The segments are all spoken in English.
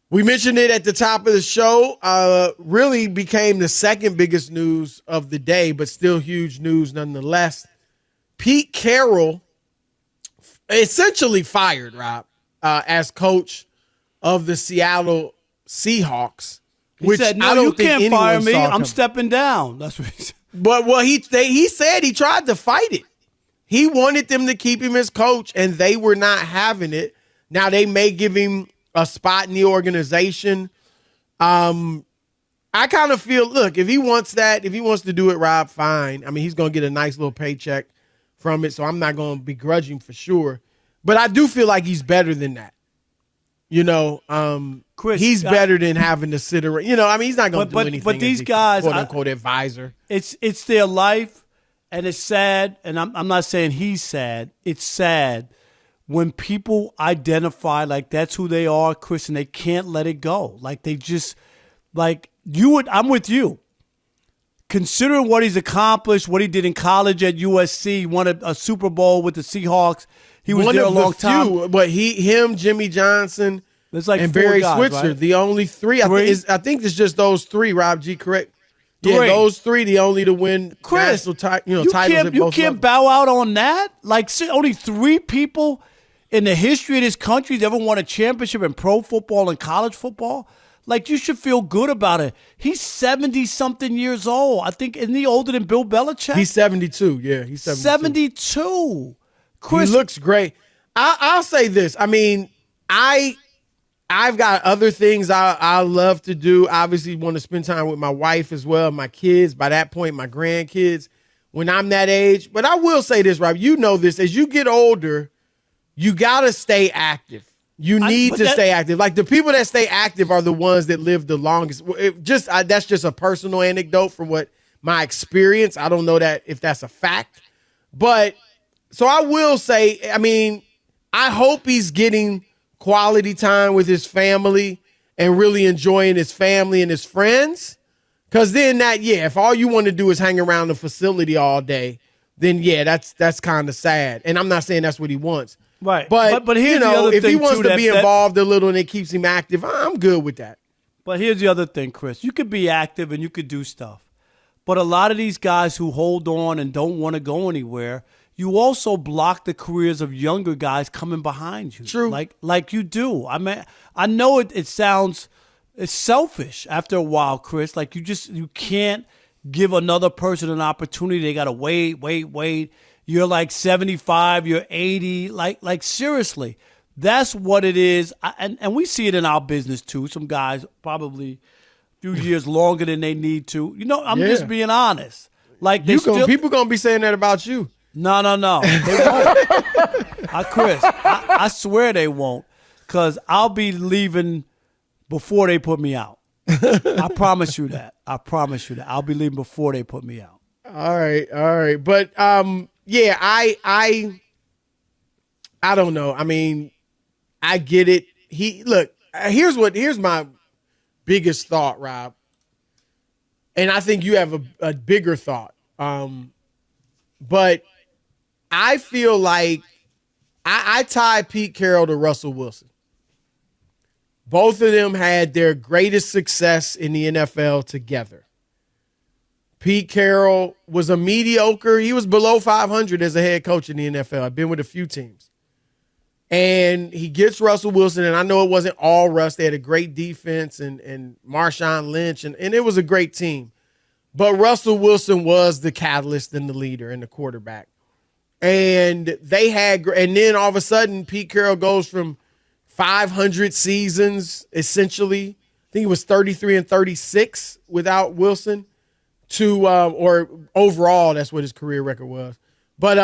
We mentioned it at the top of the show. Really became the second biggest news of the day, but still huge news nonetheless. Pete Carroll essentially fired, Rob, as coach of the Seattle Seahawks. He said, "No, you can't fire me. I'm stepping down." That's what he said. But he said he tried to fight it. He wanted them to keep him as coach, and they were not having it. Now they may give him a spot in the organization. I kind of feel, look, if he wants to do it, Rob, fine. I mean, he's going to get a nice little paycheck from it, so I'm not going to begrudge him for sure. But I do feel like he's better than that. Chris, he's better than having to sit around. I mean, he's not going to do anything. But these guys, quote unquote, advisor. It's their life, and it's sad. And I'm not saying he's sad. It's sad when people identify like that's who they are, Chris, and they can't let it go. Like they just I'm with you. Considering what he's accomplished, what he did in college at USC, won a Super Bowl with the Seahawks. He was there a long time. But him, Jimmy Johnson, and Barry Switzer, right? The only three. I think it's just those three, Rob G, correct? Three. Yeah, those three, the only to win Chris, national titles. You can't bow out on that? Like, only three people in the history of this country has ever won a championship in pro football and college football? Like, you should feel good about it. He's 70-something years old. I think, isn't he older than Bill Belichick? He's 72. Yeah, he's 72. 72. Chris, he looks great. I'll say this. I mean, I've got other things I love to do. Obviously, want to spend time with my wife as well, my kids. By that point, my grandkids, when I'm that age. But I will say this, Rob. You know this. As you get older, you got to stay active. You need to stay active. Like, the people that stay active are the ones that live the longest. That's just a personal anecdote from what my experience. I don't know if that's a fact. But so I will say, I mean, I hope he's getting quality time with his family and really enjoying his family and his friends. Because then if all you want to do is hang around the facility all day, then that's kind of sad. And I'm not saying that's what he wants. Right. But here's the other if thing, he wants to be involved a little and it keeps him active, I'm good with that. But here's the other thing, Chris. You could be active and you could do stuff. But a lot of these guys who hold on and don't want to go anywhere, you also block the careers of younger guys coming behind you. True. Like you do. I mean, I know it's selfish after a while, Chris. Like you can't give another person an opportunity. They got to wait. You're like 75, you're 80. Like seriously, that's what it is. And we see it in our business too. Some guys probably a few years longer than they need to. I'm just being honest. Like people gonna be saying that about you. No. They won't. Chris, I swear they won't, because I'll be leaving before they put me out. I promise you that. I'll be leaving before they put me out. All right. But I don't know. I mean, I get it. Here's my biggest thought, Rob. And I think you have a bigger thought. But I feel like I tie Pete Carroll to Russell Wilson. Both of them had their greatest success in the NFL together. Pete Carroll was a mediocre. He was below 500 as a head coach in the NFL. I've been with a few teams. And he gets Russell Wilson, and I know it wasn't all Russ. They had a great defense and Marshawn Lynch, and it was a great team. But Russell Wilson was the catalyst and the leader and the quarterback. And then all of a sudden, Pete Carroll goes from 500 seasons, essentially. I think he was 33-36 without Wilson to, or overall, that's what his career record was. But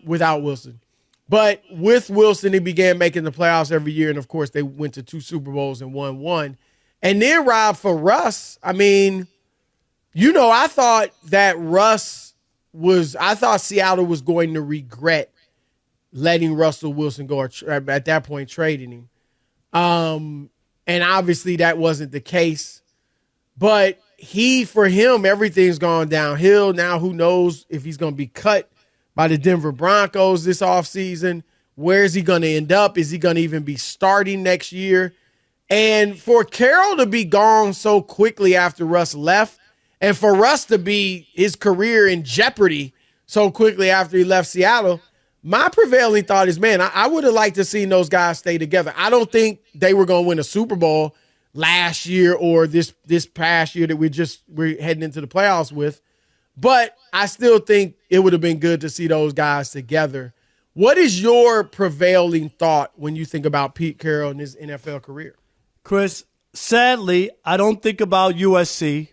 without Wilson. But with Wilson, he began making the playoffs every year. And, of course, they went to 2 Super Bowls and won 1. And then, Rob, for Russ, I mean, I thought Seattle was going to regret letting Russell Wilson go, at that point, trading him. And obviously that wasn't the case. But for him, everything's gone downhill. Now who knows if he's going to be cut by the Denver Broncos this offseason. Where is he going to end up? Is he going to even be starting next year? And for Carroll to be gone so quickly after Russ left, and for Russ to be his career in jeopardy so quickly after he left Seattle, my prevailing thought is, man, I would have liked to see those guys stay together. I don't think they were going to win a Super Bowl last year or this past year that we're heading into the playoffs with, but I still think it would have been good to see those guys together. What is your prevailing thought when you think about Pete Carroll and his NFL career? Chris, sadly, I don't think about USC,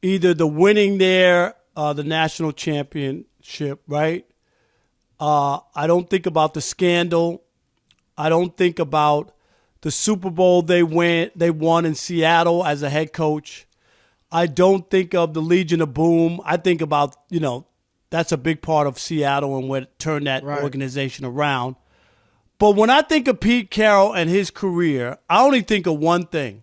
either the winning there, the national championship, right? I don't think about the scandal. I don't think about the Super Bowl they won in Seattle as a head coach. I don't think of the Legion of Boom. I think about, that's a big part of Seattle and what turned that organization around. But when I think of Pete Carroll and his career, I only think of one thing,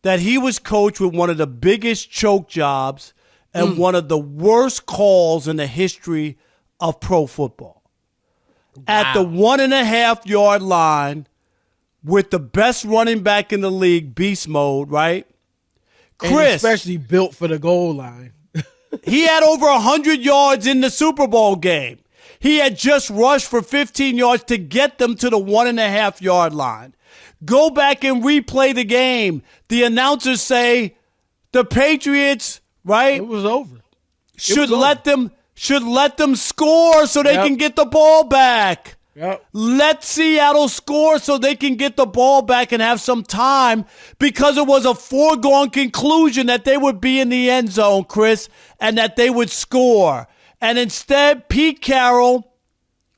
that he was coached with one of the biggest choke jobs and one of the worst calls in the history of pro football. Wow. At the 1.5 yard line with the best running back in the league, beast mode, right? Chris, and especially built for the goal line. He had over 100 yards in the Super Bowl game. He had just rushed for 15 yards to get them to the 1.5 yard line. Go back and replay the game. The announcers say the Patriots, right? It was over. Should let them score so they can get the ball back. Yep. Let Seattle score so they can get the ball back and have some time, because it was a foregone conclusion that they would be in the end zone, Chris, and that they would score. And instead, Pete Carroll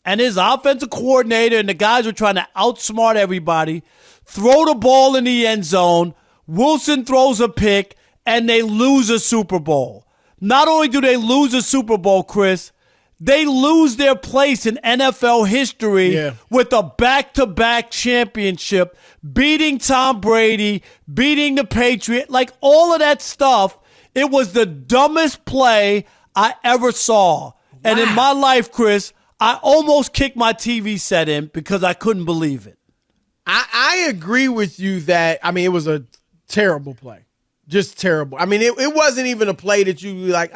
and his offensive coordinator and the guys were trying to outsmart everybody, throw the ball in the end zone. Wilson throws a pick, and they lose a Super Bowl. Not only do they lose a Super Bowl, Chris, they lose their place in NFL history with a back-to-back championship, beating Tom Brady, beating the Patriots, like all of that stuff. It was the dumbest play I ever saw. Wow. And in my life, Chris, I almost kicked my TV set in because I couldn't believe it. I agree with you that, it was a terrible play. Just terrible. It wasn't even a play that you were like,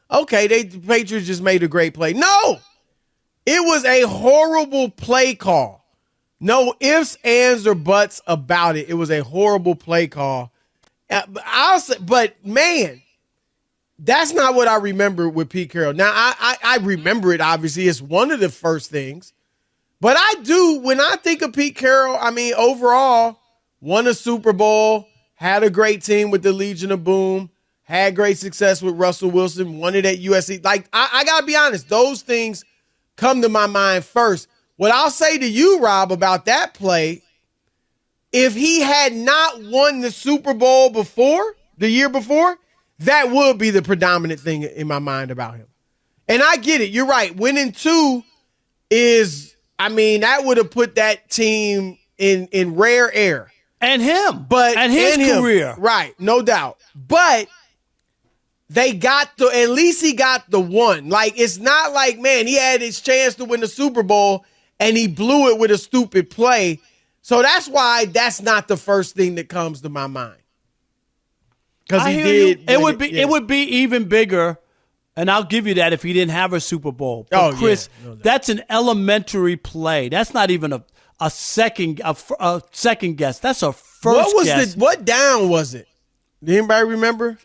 okay, the Patriots just made a great play. No! It was a horrible play call. No ifs, ands, or buts about it. It was a horrible play call. But man, that's not what I remember with Pete Carroll. Now, I remember it, obviously. It's one of the first things. But I do, when I think of Pete Carroll, overall, won a Super Bowl, had a great team with the Legion of Boom, had great success with Russell Wilson, won it at USC. Like, I got to be honest, those things come to my mind first. What I'll say to you, Rob, about that play, if he had not won the Super Bowl the year before, that would be the predominant thing in my mind about him. And I get it. You're right. Winning 2 is, that would have put that team in rare air. And him. And his career. Right. No doubt. But at least he got the one. Like, it's not like, man, he had his chance to win the Super Bowl and he blew it with a stupid play. So that's why that's not the first thing that comes to my mind. Because he did. It would be even bigger, and I'll give you that, if he didn't have a Super Bowl. But Chris, that's an elementary play. That's not even a second guess. That's a first guess. What down was it? Did anybody remember?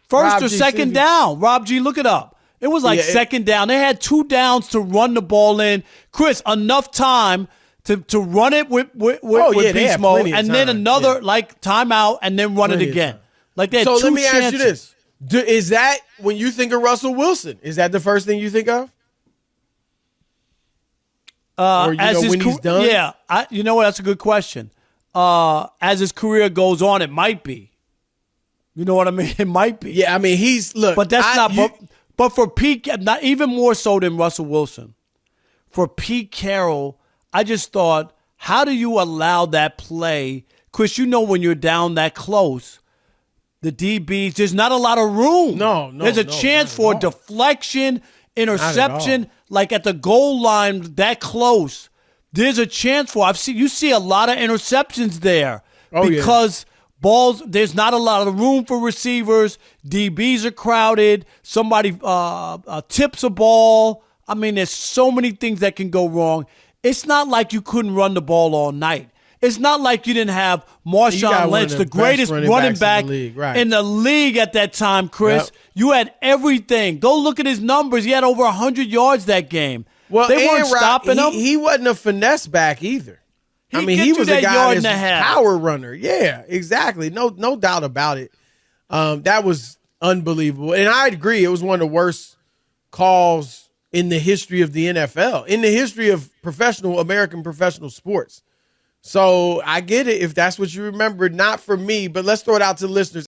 First or second down. Rob G, look it up. It was like second down. They had 2 downs to run the ball in. Chris, enough time to run it with beast mode, and then another timeout, and then run it again. Like they had 2 chances. So let me ask you this. Is that, when you think of Russell Wilson, is that the first thing you think of? Or when he's done? Yeah. You know what? That's a good question. As his career goes on, it might be. You know what I mean? It might be. Yeah, But that's but for Pete, not even more so than Russell Wilson. For Pete Carroll, I just thought, how do you allow that play? Chris, when you're down that close, the DBs, there's not a lot of room. No. There's a chance for deflection, interception, like at the goal line that close. there's a chance for. You see a lot of interceptions there Oh, because balls. There's not a lot of room for receivers. DBs are crowded. Somebody tips a ball. I mean, there's so many things that can go wrong. It's not like you couldn't run the ball all night. It's not like you didn't have Marshawn Lynch, the greatest running back in the league at that time, Chris. Yep. You had everything. Go look at his numbers. He had over 100 yards that game. Well, they weren't stopping him. He wasn't a finesse back either. He was a guy that's a power runner. Yeah, exactly. No doubt about it. That was unbelievable. And I agree. It was one of the worst calls in the history of the NFL, in the history of American professional sports. So I get it if that's what you remember. Not for me, but let's throw it out to the listeners.